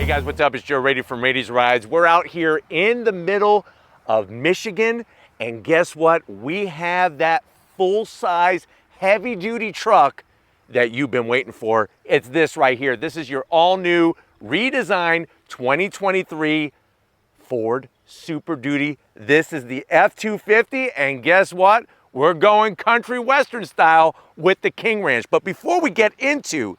guys, what's up? It's Joe Raiti from Raiti's Rides. We're out here in the middle of Michigan, and guess what? We have that full-size, heavy-duty truck that you've been waiting for. It's this right here. This is your all-new, redesigned 2023 Ford Super Duty. This is the F-250, and guess what? We're going country western style with the King Ranch. But before we get into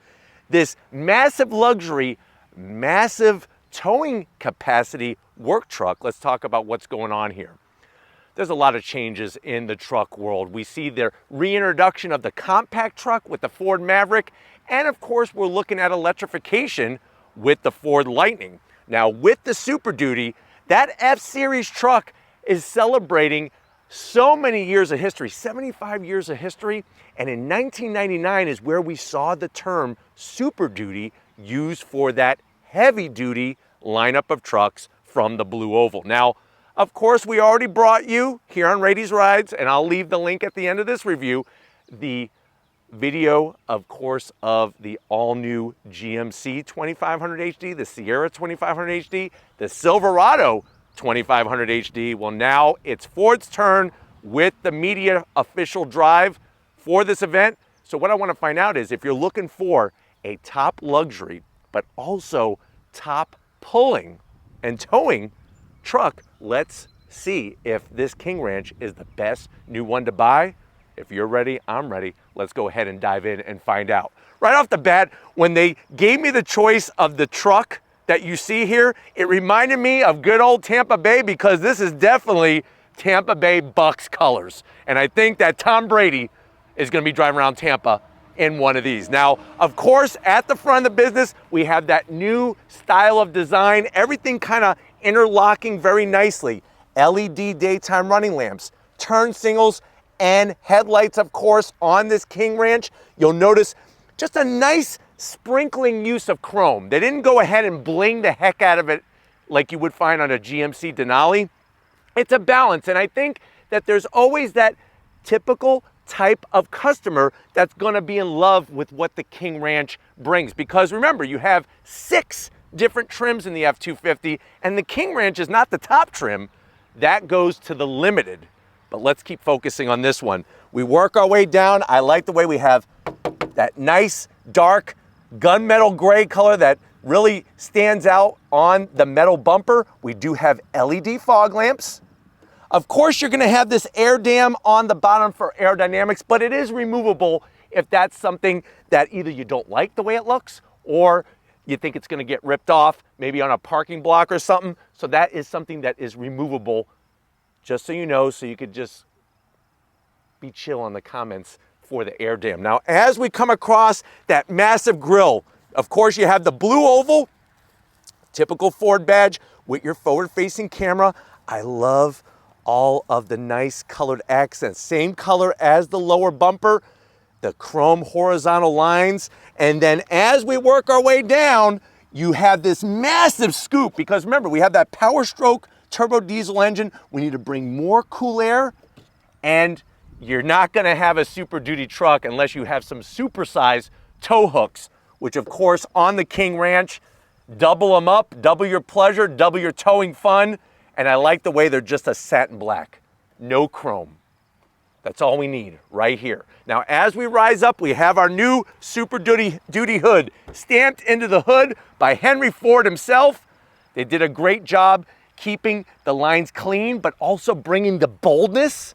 this massive luxury, massive towing capacity work truck, let's talk about what's going on here. There's a lot of changes in the truck world. We see the reintroduction of the compact truck with the Ford Maverick, and of course we're looking at electrification with the Ford Lightning. Now with the Super Duty, that F-Series truck is celebrating so many years of history, 75 years of history, and in 1999 is where we saw the term Super Duty used for that heavy-duty lineup of trucks from the Blue Oval. Now, of course, we already brought you here on Raiti's Rides, and I'll leave the link at the end of this review, the video, of course, of the all-new GMC 2500 HD, the Sierra 2500 HD, the Silverado 2500 HD. Well, now it's Ford's turn with the media official drive for this event. So what I want to find out is if you're looking for a top luxury, but also top pulling and towing truck, let's see if this King Ranch is the best new one to buy. If you're ready, I'm ready. Let's go ahead and dive in and find out. Right off the bat, when they gave me the choice of the truck that you see here, it reminded me of good old Tampa Bay, because this is definitely Tampa Bay Bucks colors. And I think that Tom Brady is going to be driving around Tampa in one of these. Now, of course, at the front of the business, we have that new style of design, everything kind of interlocking very nicely. LED daytime running lamps, turn signals, and headlights, of course, on this King Ranch. You'll notice just a nice sprinkling use of chrome. They didn't go ahead and bling the heck out of it like you would find on a GMC Denali. It's a balance, and I think that there's always that typical type of customer that's gonna be in love with what the King Ranch brings. Because remember, you have 6 different trims in the F-250, and the King Ranch is not the top trim. That goes to the limited. But let's keep focusing on this one. We work our way down. I like the way we have that nice, dark, gunmetal gray color that really stands out on the metal bumper. We do have LED fog lamps. Of course, you're gonna have this air dam on the bottom for aerodynamics, but it is removable if that's something that either you don't like the way it looks or you think it's gonna get ripped off, maybe on a parking block or something. So that is something that is removable, just so you know, so you could just be chill on the comments for the air dam. Now, as we come across that massive grille, of course, you have the blue oval, typical Ford badge with your forward-facing camera. I love all of the nice colored accents. Same color as the lower bumper, the chrome horizontal lines. And then as we work our way down, you have this massive scoop, because remember, we have that Powerstroke turbo diesel engine. We need to bring more cool air, and you're not gonna have a Super Duty truck unless you have some supersized tow hooks, which of course on the King Ranch, double them up, double your pleasure, double your towing fun. And I like the way they're just a satin black, no chrome. That's all we need right here. Now, as we rise up, we have our new Super Duty hood stamped into the hood by Henry Ford himself. They did a great job keeping the lines clean, but also bringing the boldness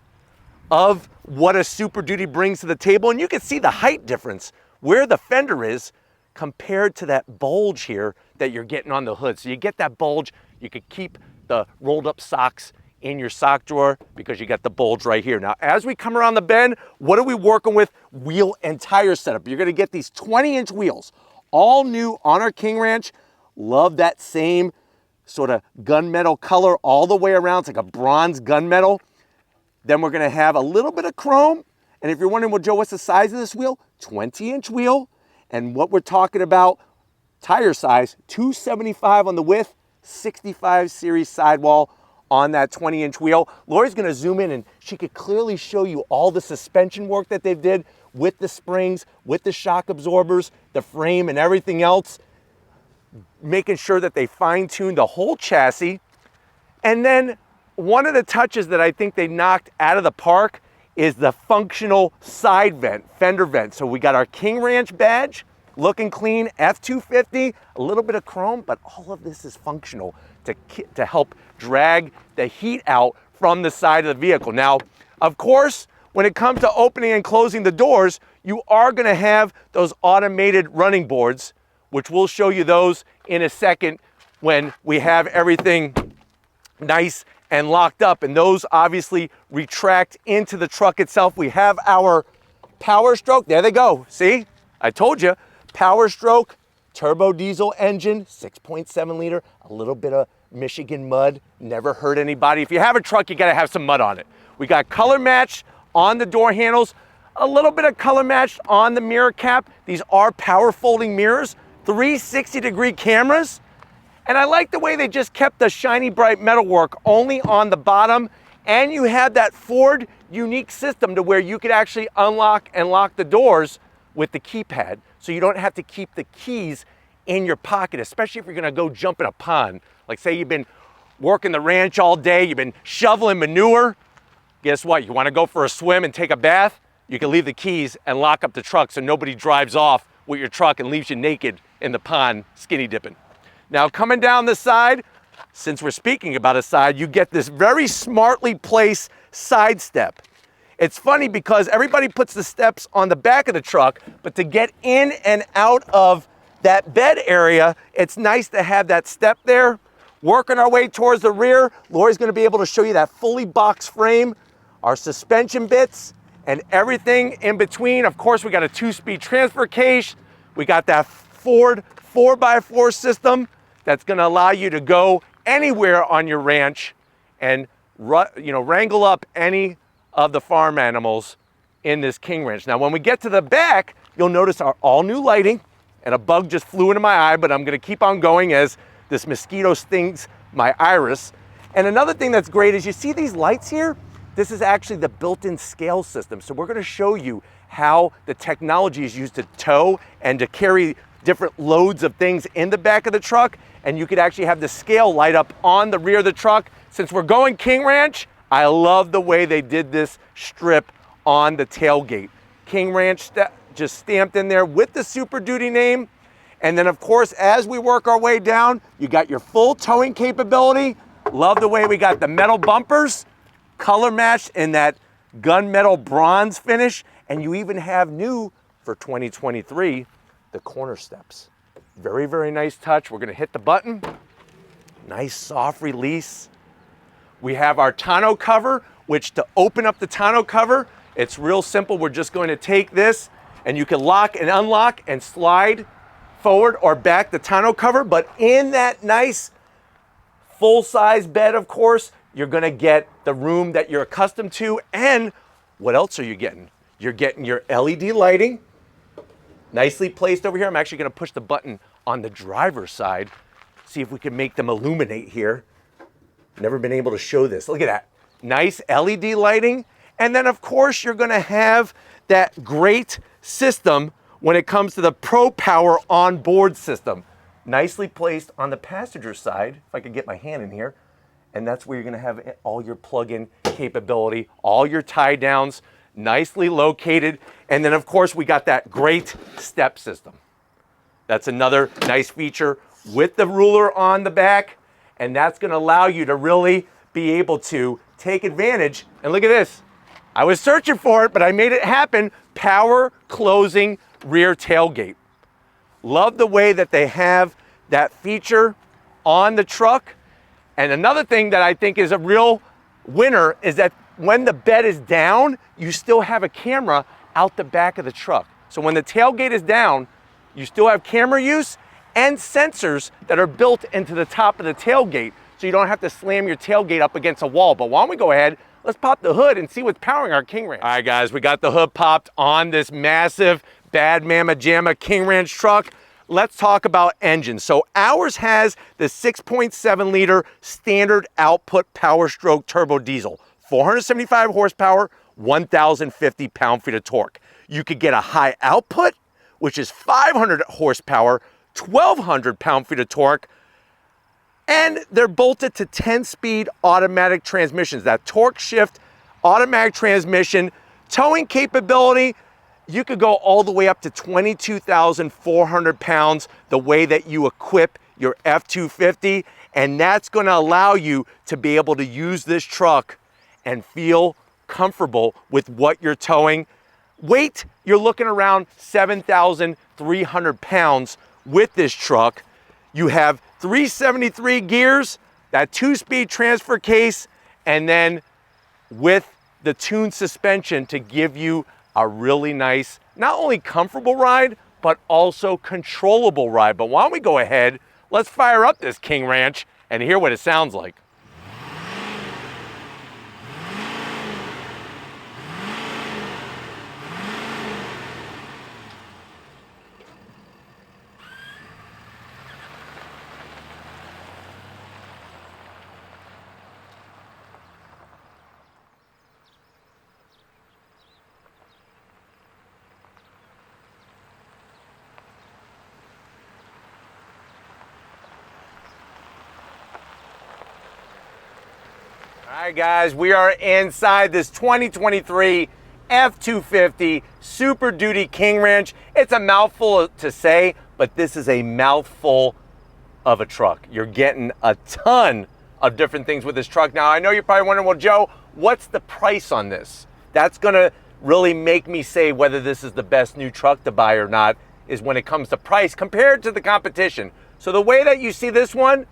of what a Super Duty brings to the table. And you can see the height difference where the fender is compared to that bulge here that you're getting on the hood. So you get that bulge, you could keep the rolled up socks in your sock drawer because you got the bulge right here. Now, as we come around the bend, what are we working with? Wheel and tire setup. You're gonna get these 20-inch wheels, all new on our King Ranch. Love that same sort of gunmetal color all the way around. It's like a bronze gunmetal. Then we're gonna have a little bit of chrome. And if you're wondering, well, Joe, what's the size of this wheel? 20-inch wheel. And what we're talking about, tire size, 275 on the width, 65 series sidewall on that 20-inch wheel. Lori's gonna zoom in and she could clearly show you all the suspension work that they've did with the springs, with the shock absorbers, the frame and everything else. making sure that they fine-tune the whole chassis. And then one of the touches that I think they knocked out of the park is the functional side vent, fender vent. So we got our King Ranch badge, looking clean, F-250, a little bit of chrome, but all of this is functional to help drag the heat out from the side of the vehicle. Now, of course, when it comes to opening and closing the doors, you are gonna have those automated running boards, which we'll show you those in a second when we have everything nice and locked up, and those obviously retract into the truck itself. We have our Powerstroke, there they go, see? I told you, Powerstroke turbo diesel engine, 6.7 liter, a little bit of Michigan mud, never hurt anybody. If you have a truck, you gotta have some mud on it. We got color match on the door handles, a little bit of color match on the mirror cap. These are power folding mirrors, 360-degree cameras. And I like the way they just kept the shiny bright metalwork only on the bottom, and you have that Ford unique system to where you could actually unlock and lock the doors with the keypad, so you don't have to keep the keys in your pocket, especially if you're gonna go jump in a pond. Like say you've been working the ranch all day, you've been shoveling manure. Guess what? You wanna go for a swim and take a bath? You can leave the keys and lock up the truck so nobody drives off with your truck and leaves you naked in the pond skinny dipping. Now coming down the side, since we're speaking about a side, you get this very smartly placed side step. It's funny because everybody puts the steps on the back of the truck, but to get in and out of that bed area, it's nice to have that step there. Working our way towards the rear, Lori's gonna be able to show you that fully boxed frame, our suspension bits, and everything in between. Of course, we got a 2-speed transfer case. We got that Ford 4x4 system that's gonna allow you to go anywhere on your ranch and wrangle up any of the farm animals in this King Ranch. Now, when we get to the back, you'll notice our all new lighting, and a bug just flew into my eye, but I'm gonna keep on going as this mosquito stings my iris. And another thing that's great is you see these lights here? This is actually the built-in scale system. So we're gonna show you how the technology is used to tow and to carry different loads of things in the back of the truck, and you could actually have the scale light up on the rear of the truck. Since we're going King Ranch, I love the way they did this strip on the tailgate. King Ranch just stamped in there with the Super Duty name. And then of course, as we work our way down, you got your full towing capability. Love the way we got the metal bumpers, color matched in that gunmetal bronze finish. And you even have new for 2023, the corner steps. Very, very nice touch. We're gonna hit the button. Nice soft release. We have our tonneau cover, which to open up the tonneau cover, it's real simple. We're just going to take this and you can lock and unlock and slide forward or back the tonneau cover. But in that nice full-size bed, of course, you're gonna get the room that you're accustomed to. And what else are you getting? You're getting your LED lighting, nicely placed over here. I'm actually gonna push the button on the driver's side, see if we can make them illuminate here. Never been able to show this. Look at that. Nice LED lighting. And then of course you're gonna have that great system when it comes to the Pro Power onboard system. Nicely placed on the passenger side, if I could get my hand in here. And that's where you're gonna have all your plug-in capability, all your tie downs, nicely located. And then of course we got that great step system. That's another nice feature with the ruler on the back. And that's gonna allow you to really be able to take advantage. And look at this. I was searching for it, but I made it happen. Power closing rear tailgate. Love the way that they have that feature on the truck. And another thing that I think is a real winner is that when the bed is down, you still have a camera out the back of the truck. So when the tailgate is down, you still have camera use and sensors that are built into the top of the tailgate, so you don't have to slam your tailgate up against a wall. But why don't we go ahead, let's pop the hood and see what's powering our King Ranch. All right guys, we got the hood popped on this massive Bad Mama Jamma King Ranch truck. Let's talk about engines. So ours has the 6.7 liter standard output Powerstroke turbo diesel, 475 horsepower, 1,050 pound-feet of torque. You could get a high output, which is 500 horsepower, 1,200 pound-feet of torque, and they're bolted to 10-speed automatic transmissions. That torque shift automatic transmission, towing capability, you could go all the way up to 22,400 pounds the way that you equip your F-250, and that's going to allow you to be able to use this truck and feel comfortable with what you're towing. Weight, you're looking around 7,300 pounds with this truck. You have 373 gears, that 2-speed transfer case, and then with the tuned suspension to give you a really nice, not only comfortable ride, but also controllable ride. But why don't we go ahead, let's fire up this King Ranch and hear what it sounds like. All right, guys, we are inside this 2023 F-250 Super Duty King Ranch. It's a mouthful to say, but this is a mouthful of a truck. You're getting a ton of different things with this truck. Now, I know you're probably wondering, well, Joe, what's the price on this? That's gonna really make me say whether this is the best new truck to buy or not, is when it comes to price compared to the competition. So the way that you see this one,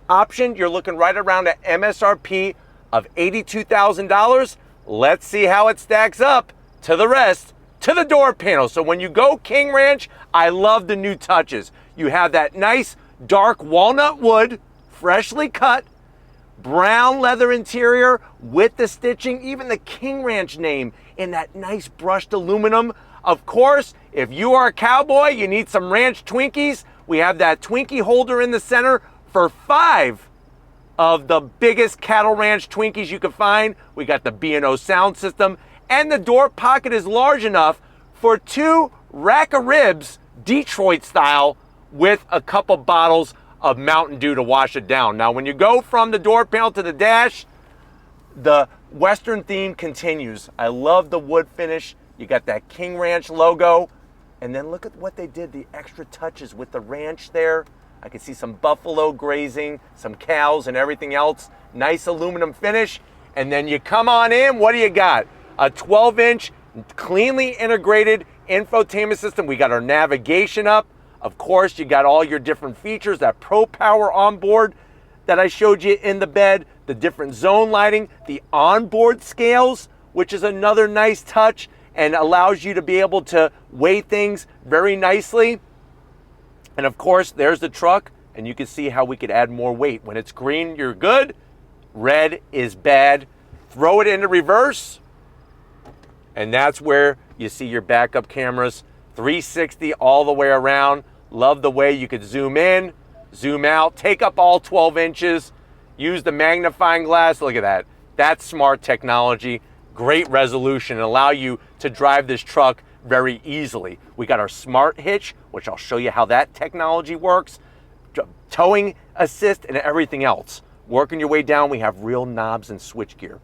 option, you're looking right around at MSRP of $82,000. Let's see how it stacks up to the rest, to the door panel. So when you go King Ranch, I love the new touches. You have that nice dark walnut wood, freshly cut, brown leather interior with the stitching, even the King Ranch name in that nice brushed aluminum. Of course, if you are a cowboy, you need some ranch Twinkies. We have that Twinkie holder in the center for 5 of the biggest cattle ranch Twinkies you can find. We got the B&O sound system, and the door pocket is large enough for 2 rack of ribs, Detroit style, with a couple bottles of Mountain Dew to wash it down. Now, when you go from the door panel to the dash, the Western theme continues. I love the wood finish. You got that King Ranch logo, and then look at what they did, the extra touches with the ranch there. I can see some buffalo grazing, some cows and everything else. Nice aluminum finish. And then you come on in, what do you got? A 12-inch, cleanly integrated infotainment system. We got our navigation up. Of course, you got all your different features, that Pro Power onboard that I showed you in the bed, the different zone lighting, the onboard scales, which is another nice touch and allows you to be able to weigh things very nicely. And of course, there's the truck, and you can see how we could add more weight. When it's green, you're good. Red is bad. Throw it into reverse, and that's where you see your backup cameras. 360 all the way around. Love the way you could zoom in, zoom out, take up all 12 inches, use the magnifying glass. Look at that. That's smart technology. Great resolution, and allow you to drive this truck very easily. We got our smart hitch, which I'll show you how that technology works, towing assist and everything else. Working your way down, we have real knobs and switch gear.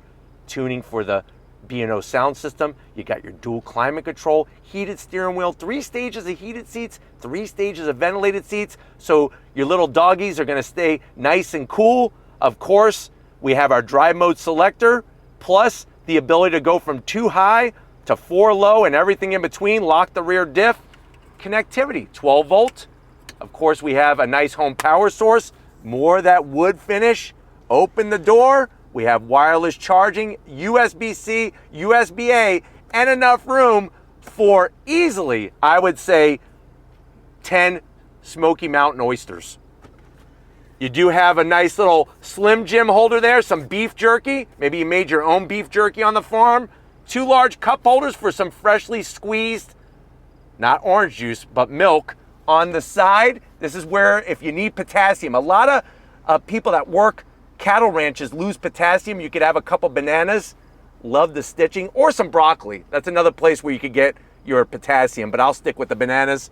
Tuning for the B&O sound system. You got your dual climate control, heated steering wheel, 3 stages of heated seats, 3 stages of ventilated seats, so your little doggies are gonna stay nice and cool. Of course, we have our drive mode selector, plus the ability to go from 2 high to 4 low and everything in between. Lock the rear diff. Connectivity, 12 volt. Of course, we have a nice home power source, more of that wood finish. Open the door, we have wireless charging, USB-C, USB-A, and enough room for easily, I would say, 10 Smoky Mountain oysters. You do have a nice little Slim Jim holder there, some beef jerky. Maybe you made your own beef jerky on the farm. 2 large cup holders for some freshly squeezed, not orange juice, but milk on the side. This is where, if you need potassium, a lot of people that work cattle ranches lose potassium. You could have a couple bananas, love the stitching, or some broccoli. That's another place where you could get your potassium, but I'll stick with the bananas.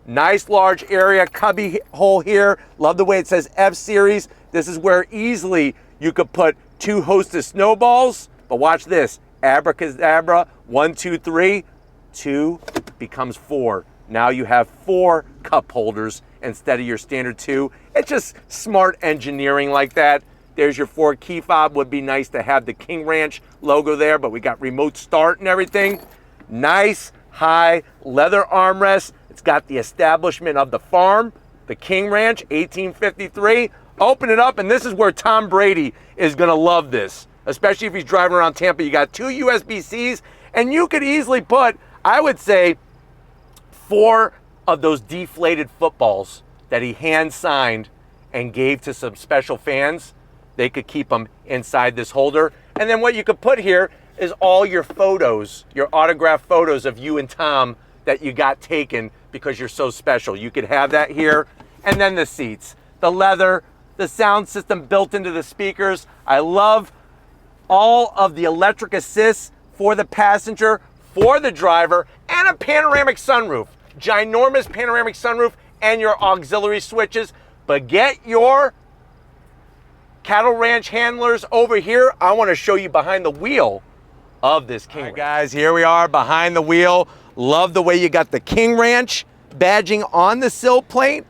Nice large area, cubby hole here. Love the way it says F-Series. This is where easily you could put 2 Hostess snowballs, but watch this. Abracadabra, 1, 2, 3, 2 becomes 4. Now you have 4 cup holders instead of your standard 2. It's just smart engineering like that. There's your 4 key fob. Would be nice to have the King Ranch logo there, but we got remote start and everything. Nice high leather armrest. It's got the establishment of the farm, the King Ranch, 1853. Open it up, and this is where Tom Brady is gonna love this, especially if he's driving around Tampa. You got 2 USB-Cs, and you could easily put, I would say, 4 of those deflated footballs that he hand signed and gave to some special fans. They could keep them inside this holder. And then what you could put here is all your photos, your autographed photos of you and Tom that you got taken because you're so special. You could have that here. And then the seats, the leather, the sound system built into the speakers. I love all of the electric assists for the passenger, for the driver, and a panoramic sunroof. Ginormous panoramic sunroof and your auxiliary switches. But get your cattle ranch handlers over here. I want to show you behind the wheel of this King Ranch. Guys, here we are behind the wheel. Love the way you got the King Ranch badging on the sill plate.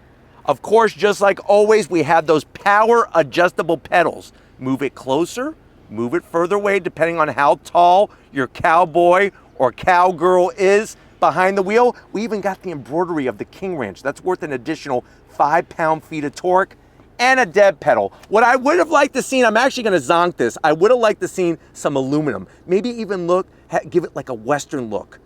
Of course, just like always, we have those power adjustable pedals. Move it closer, move it further away, depending on how tall your cowboy or cowgirl is behind the wheel. We even got the embroidery of the King Ranch. That's worth an additional 5 pound-feet of torque. And a dead pedal. What I would have liked to see, I'm actually gonna zonk this, I would have liked to see some aluminum. Maybe even give it like a Western look.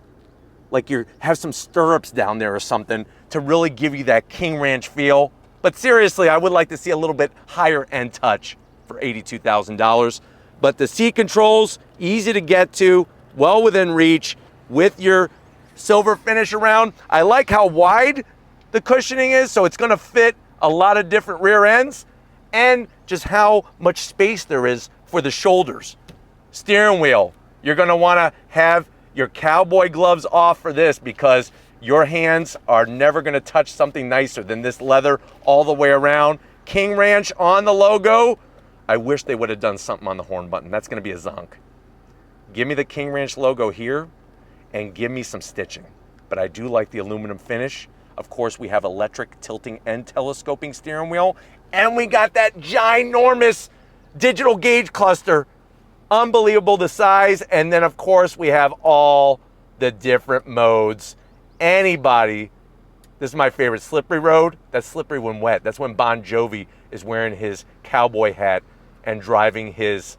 Like you have some stirrups down there or something to really give you that King Ranch feel. But seriously, I would like to see a little bit higher end touch for $82,000. But the seat controls, easy to get to, well within reach with your silver finish around. I like how wide the cushioning is, so it's gonna fit a lot of different rear ends, and just how much space there is for the shoulders. Steering wheel, you're gonna wanna have your cowboy gloves off for this because your hands are never gonna touch something nicer than this leather all the way around. King Ranch on the logo. I wish they would have done something on the horn button. That's gonna be a zonk. Give me the King Ranch logo here and give me some stitching. But I do like the aluminum finish. Of course, we have electric tilting and telescoping steering wheel, and we got that ginormous digital gauge cluster. Unbelievable the size. And then of course we have all the different modes. Anybody, this is my favorite, slippery road. That's slippery when wet. That's when Bon Jovi is wearing his cowboy hat and driving his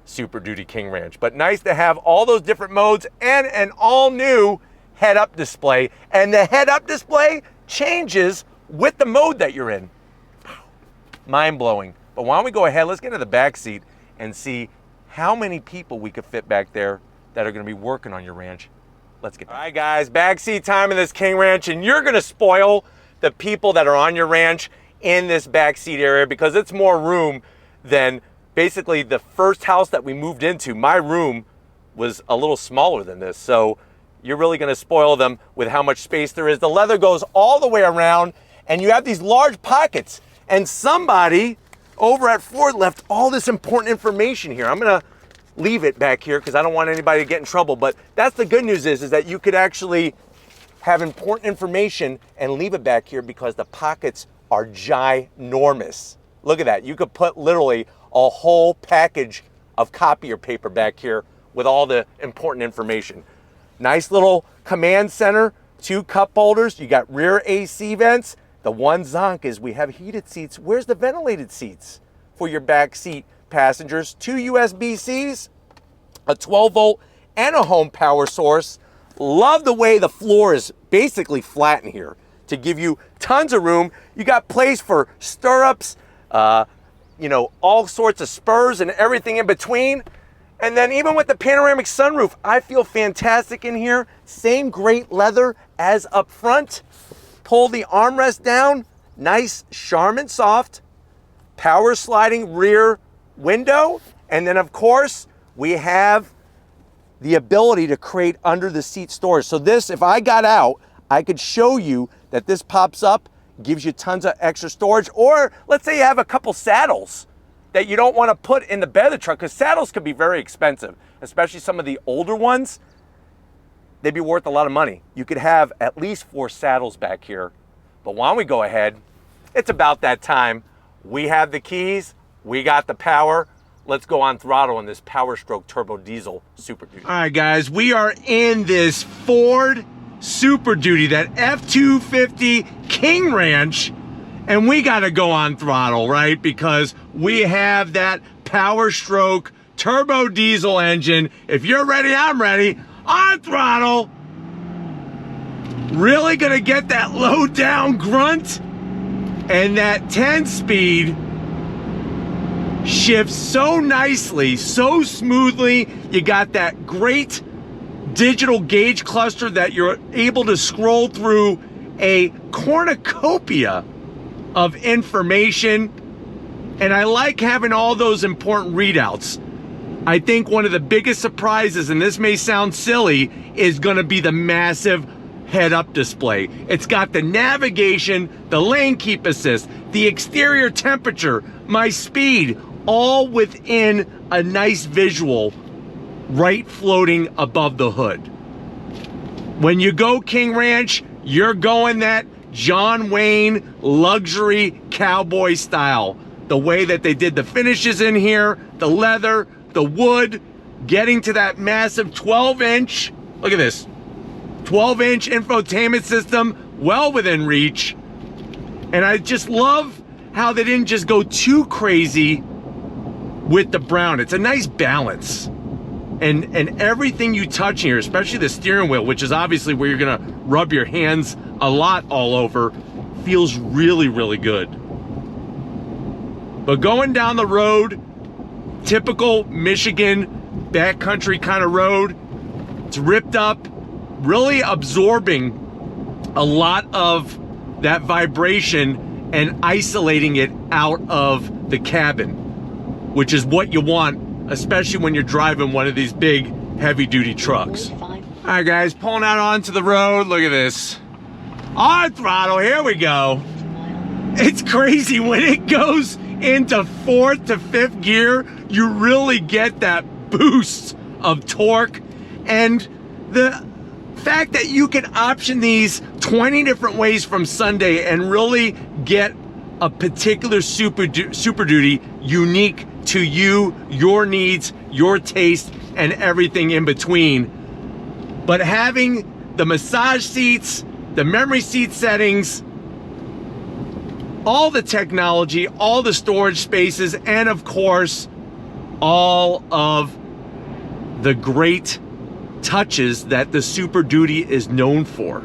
Super Duty King Ranch. But nice to have all those different modes and an all new head-up display, and the head-up display changes with the mode that you're in. Mind-blowing. But why don't we go ahead, let's get into the back seat and see how many people we could fit back there that are gonna be working on your ranch. Let's get back. All right, guys, back seat time in this King Ranch, and you're gonna spoil the people that are on your ranch in this back seat area because it's more room than basically the first house that we moved into. My room was a little smaller than this, so you're really gonna spoil them with how much space there is. The leather goes all the way around, and you have these large pockets. And somebody over at Ford left all this important information here. I'm gonna leave it back here because I don't want anybody to get in trouble, but that's the good news is that you could actually have important information and leave it back here because the pockets are ginormous. Look at that. You could put literally a whole package of copier paper back here with all the important information. Nice little command center, 2 cup holders. You got rear AC vents. The one zonk is we have heated seats. Where's the ventilated seats for your back seat passengers? 2 USB-Cs, a 12-volt, and a home power source. Love the way the floor is basically flat in here to give you tons of room. You got place for stirrups, you know, all sorts of spurs and everything in between. And then even with the panoramic sunroof, I feel fantastic in here. Same great leather as up front. Pull the armrest down, nice Charmin soft, power sliding rear window. And then of course, we have the ability to create under the seat storage. So this, if I got out, I could show you that this pops up, gives you tons of extra storage. Or let's say you have a couple saddles that you don't want to put in the bed of the truck, because saddles can be very expensive, especially some of the older ones. They'd be worth a lot of money. You could have at least 4 saddles back here. But why don't we go ahead? It's about that time. We have the keys, we got the power. Let's go on throttle in this Powerstroke Turbo Diesel Super Duty. All right, guys, we are in this Ford Super Duty, that F-250 King Ranch, and we got to go on throttle, right? Because we have that Powerstroke Turbo Diesel engine. If you're ready, I'm ready. On throttle. Really gonna get that low down grunt, and that 10-speed shifts so nicely, so smoothly. You got that great digital gauge cluster that you're able to scroll through a cornucopia of information. And I like having all those important readouts. I think one of the biggest surprises, and this may sound silly, is gonna be the massive head-up display. It's got the navigation, the lane keep assist, the exterior temperature, my speed, all within a nice visual right floating above the hood. When you go King Ranch, you're going that John Wayne luxury cowboy style. The way that they did the finishes in here, the leather, the wood, getting to that massive 12-inch, look at this, 12-inch infotainment system, well within reach. And I just love how they didn't just go too crazy with the brown. It's a nice balance. And everything you touch here, especially the steering wheel, which is obviously where you're gonna rub your hands a lot all over, feels really, really good. But going down the road, typical Michigan backcountry kind of road, it's ripped up, really absorbing a lot of that vibration and isolating it out of the cabin, which is what you want, especially when you're driving one of these big heavy-duty trucks. All right, guys, pulling out onto the road. Look at this. On throttle, here we go. It's crazy when it goes into 4th to 5th gear, you really get that boost of torque. And the fact that you can option these 20 different ways from Sunday and really get a particular Super Duty unique to you, your needs, your taste, and everything in between. But having the massage seats, the memory seat settings, all the technology, all the storage spaces, and of course, all of the great touches that the Super Duty is known for.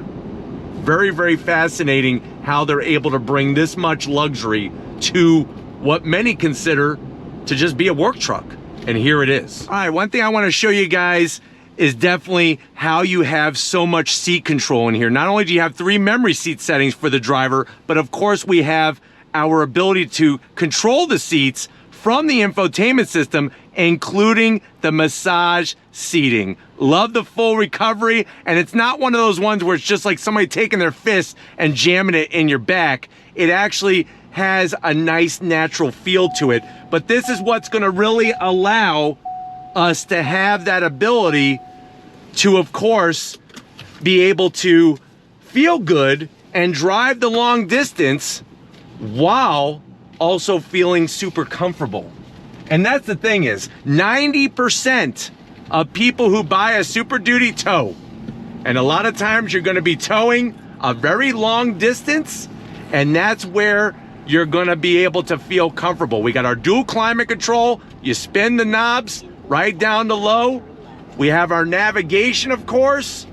Very, very fascinating how they're able to bring this much luxury to what many consider to just be a work truck. And here it is. All right, one thing I want to show you guys is definitely how you have so much seat control in here. Not only do you have 3 memory seat settings for the driver, but of course we have our ability to control the seats from the infotainment system, including the massage seating. Love the full recovery, and it's not one of those ones where it's just like somebody taking their fist and jamming it in your back. It actually has a nice natural feel to it, but this is what's gonna really allow us to have that ability to, of course, be able to feel good and drive the long distance while also feeling super comfortable. And that's the thing is, 90% of people who buy a Super Duty tow, and a lot of times you're gonna be towing a very long distance, and that's where you're gonna be able to feel comfortable. We got our dual climate control, you spin the knobs right down to low. We have our navigation, of course,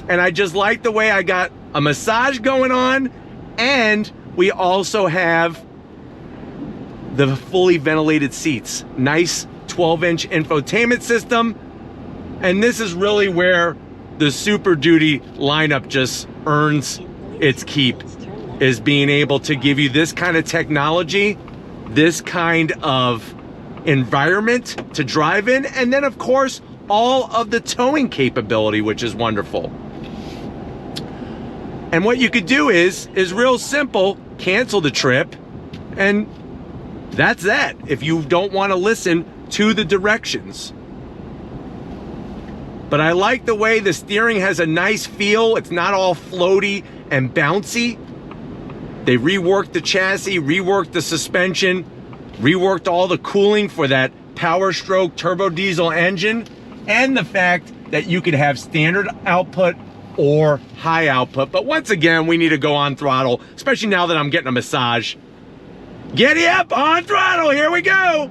and I just like the way I got a massage going on, and we also have the fully ventilated seats. Nice 12-inch infotainment system, and this is really where the Super Duty lineup just earns its keep, is being able to give you this kind of technology, this kind of environment to drive in, and then of course all of the towing capability, which is wonderful. And what you could do is real simple, cancel the trip, and that's that, if you don't want to listen to the directions. But I like the way the steering has a nice feel. It's not all floaty and bouncy. They reworked the chassis, reworked the suspension, reworked all the cooling for that Powerstroke turbo diesel engine, and the fact that you could have standard output or high output. But once again, we need to go on throttle, especially now that I'm getting a massage. Giddy up, on throttle, here we go.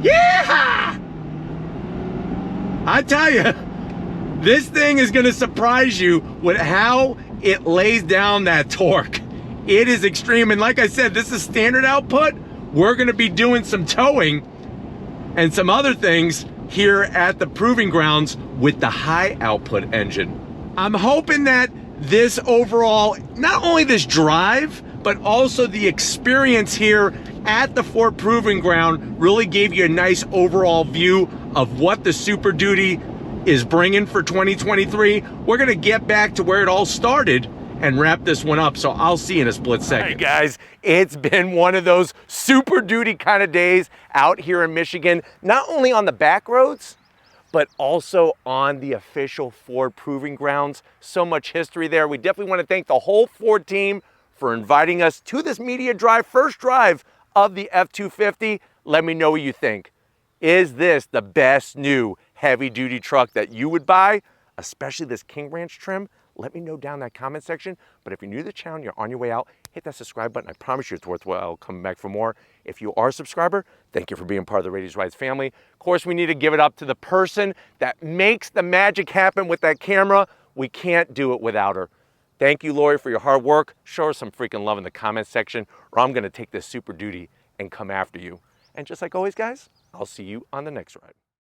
Yeah! I tell you, this thing is gonna surprise you with how it lays down that torque. It is extreme, and like I said, this is standard output. We're gonna be doing some towing and some other things here at the proving grounds with the high output engine. I'm hoping that this overall, not only this drive, but also the experience here at the Ford Proving Ground really gave you a nice overall view of what the Super Duty is bringing for 2023. We're gonna get back to where it all started and wrap this one up, so I'll see you in a split second. Hey guys, it's been one of those Super Duty kind of days out here in Michigan, not only on the back roads, but also on the official Ford Proving Grounds. So much history there. We definitely want to thank the whole Ford team for inviting us to this media drive, first drive of the F-250. Let me know what you think. Is this the best new heavy duty truck that you would buy, especially this King Ranch trim? Let me know down in that comment section. But if you're new to the channel, you're on your way out, hit that subscribe button. I promise you it's worthwhile coming back for more. If you are a subscriber, thank you for being part of the Raiti's Rides family. Of course, we need to give it up to the person that makes the magic happen with that camera. We can't do it without her. Thank you, Lori, for your hard work. Show her some freaking love in the comment section, or I'm gonna take this Super Duty and come after you. And just like always, guys, I'll see you on the next ride.